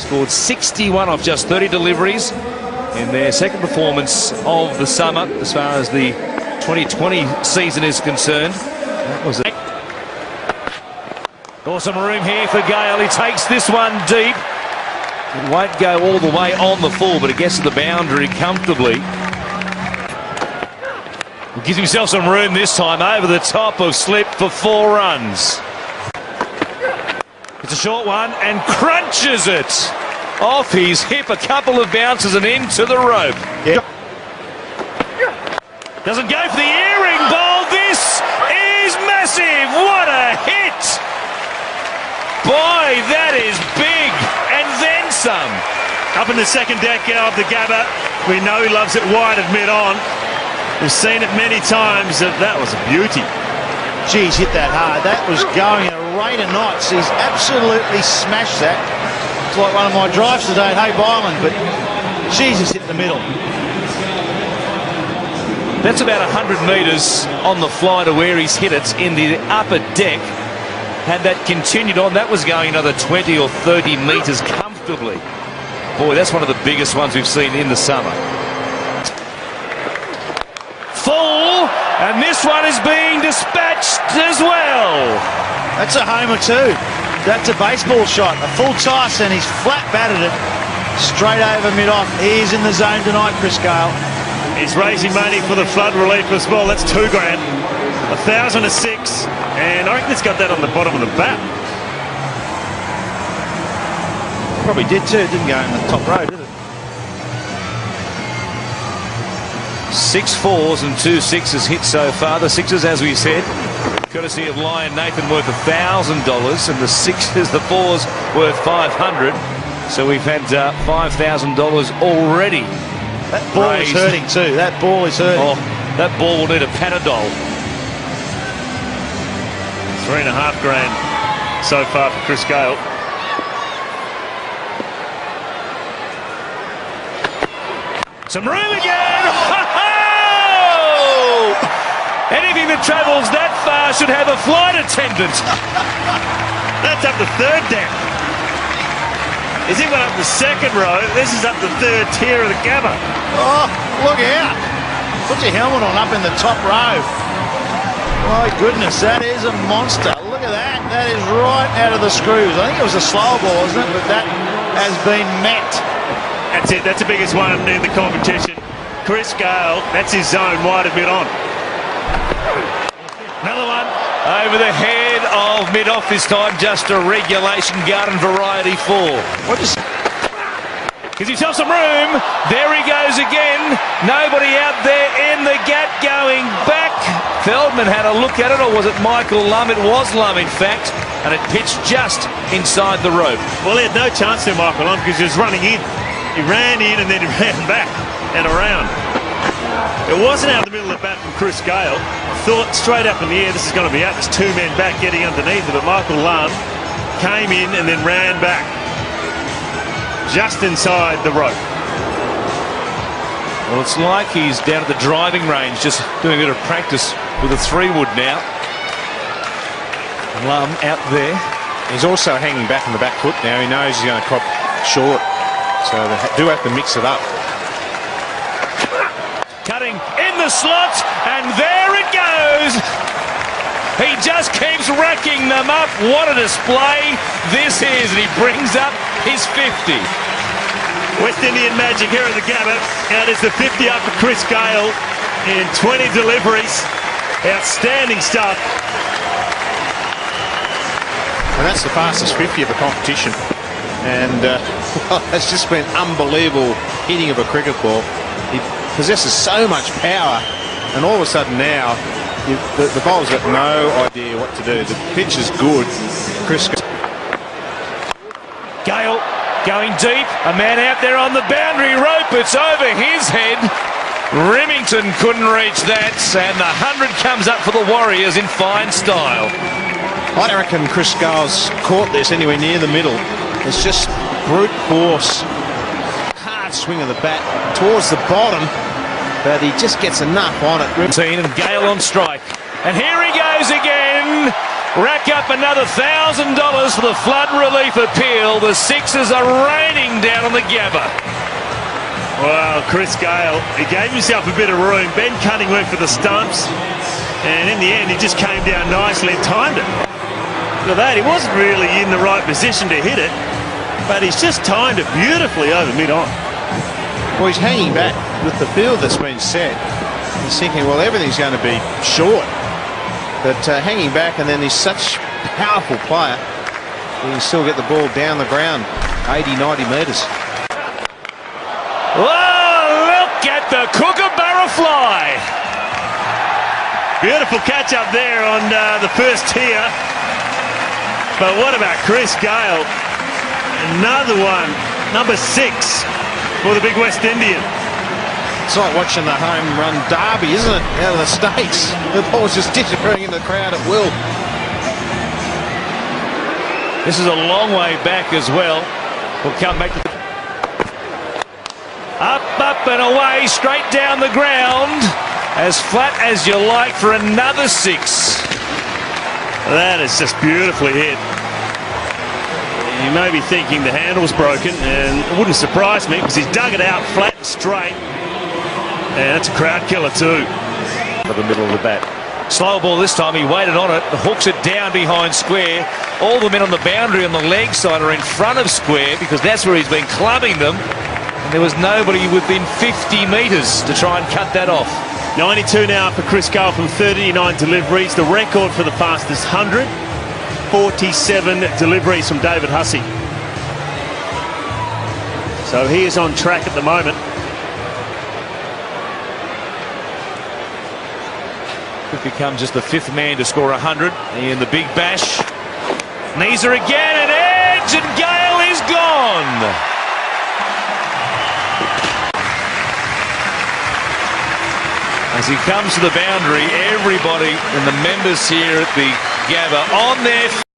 Scored 61 off just 30 deliveries in their second performance of the summer as far as the 2020 season is concerned. That was it. Awesome room here for Gayle. He takes this one deep. It won't go all the way on the full, but it gets to the boundary comfortably. He gives himself some room this time over the top of slip for 4 runs. It's a short one and crunches it off his hip, a couple of bounces and into the rope. Yep. Doesn't go for the earring bowl. This is massive. What a hit. Boy, that is big. And then some. Up in the second deck of the Gabba. We know he loves it wide of mid-on. We've seen it many times. That was a beauty. Geez, hit that hard. That was going at a rate of knots. He's absolutely smashed that. It's like one of my drives today at Hay Byland, but Jesus hit the middle. That's about 100 metres on the fly to where he's hit it in the upper deck. Had that continued on, that was going another 20 or 30 metres comfortably. Boy, that's one of the biggest ones we've seen in the summer. Full, and this one is being dispatched as well. That's a homer too. That's a baseball shot. A full toss, and he's flat batted it straight over mid-off. He's in the zone tonight, Chris Gayle. He's raising money for the flood relief as well. That's $2 grand. 1,000 to 6, and I reckon it's got that on the bottom of the bat. Probably did too. It didn't go in the top row, did it? 6 4s and 2 6s hit so far. The 6s, as we said, courtesy of Lion Nathan, worth $1,000, and the 6s, the 4s, worth $500. So we've had $5,000 already. That ball is hurting too. That ball is hurting. Oh, that ball will need a Panadol. $3.5 grand so far for Chris Gayle. Some room again. Anything that travels that far should have a flight attendant. That's up the third deck. Is he went up the second row? This is up the third tier of the Gabba. Oh, look out. Put your helmet on up in the top row. My goodness, that is a monster. Look at that. That is right out of the screws. I think it was a slow ball, isn't it? But that has been met. That's it. That's the biggest one in the competition. Chris Gayle, that's his zone, wide of mid-on. Another one over the head of mid-off this time. Just a regulation garden variety 4. Gives himself some room. There he goes again. Nobody out there in the gap going back. Feldman had a look at it, or was it Michael Lum? It was Lum, in fact, and it pitched just inside the rope. Well, he had no chance there, Michael Lum, because he was running in. He ran in and then he ran back and around. It wasn't out of the middle of the bat from Chris Gayle. Thought straight up in the air, this is going to be out. There's 2 men back getting underneath it, but Michael Lum came in and then ran back just inside the rope. Well, it's like he's down at the driving range, just doing a bit of practice with a 3-wood now. Lum out there. He's also hanging back on the back foot now. He knows he's going to crop short, so they do have to mix it up. Cutting in the slot, and there it goes. He just keeps racking them up. What a display this is, and he brings up his 50. West Indian magic here at the Gabba. Now there's the 50 up for Chris Gayle in 20 deliveries. Outstanding stuff. And that's the fastest 50 of the competition. And well, it's just been unbelievable hitting of a cricket ball. He possesses so much power, and all of a sudden now the bowler's got no idea what to do. The pitch is good. Chris Gayle going deep, a man out there on the boundary rope. It's over his head. Remington couldn't reach that, and the 100 comes up for the Warriors in fine style. I don't reckon Chris Gayle's caught this anywhere near the middle. It's just brute force, hard swing of the bat towards the bottom, but he just gets enough on it. And Gayle on strike, and here he goes again. rack up another $1,000 for the flood relief appeal. The Sixers are raining down on the Gabba. Well, Chris Gayle, he gave himself a bit of room. Ben Cunning went for the stumps, and in the end, he just came down nicely and timed it. Look at that, he wasn't really in the right position to hit it, but he's just timed it beautifully over mid-on. Well, he's hanging back with the field that's been set. He's thinking, well, everything's going to be short. But hanging back, and then he's such a powerful player, he can still get the ball down the ground 80, 90 metres. Oh, look at the kookaburra fly. Beautiful catch up there on the first tier. But what about Chris Gayle? Another one, number 6 for the big West Indian. It's like watching the home run derby, isn't it? Out of the States. The ball's just disappearing in the crowd at will. This is a long way back as well. We'll come back to up and away, straight down the ground. As flat as you like for another 6. That is just beautifully hit. You may be thinking the handle's broken, and it wouldn't surprise me because he's dug it out flat and straight. And that's a crowd killer too. For the middle of the bat. Slow ball this time, he waited on it, hooks it down behind square. All the men on the boundary on the leg side are in front of square because that's where he's been clubbing them. And there was nobody within 50 metres to try and cut that off. 92 now for Chris Gayle from 39 deliveries. The record for the fastest 100. 47 deliveries from David Hussey. So he is on track at the moment. Could become just the 5th man to score 100 in the big bash. Neeser again, an edge, and Gayle is gone. As he comes to the boundary, everybody and the members here at the Gabba on their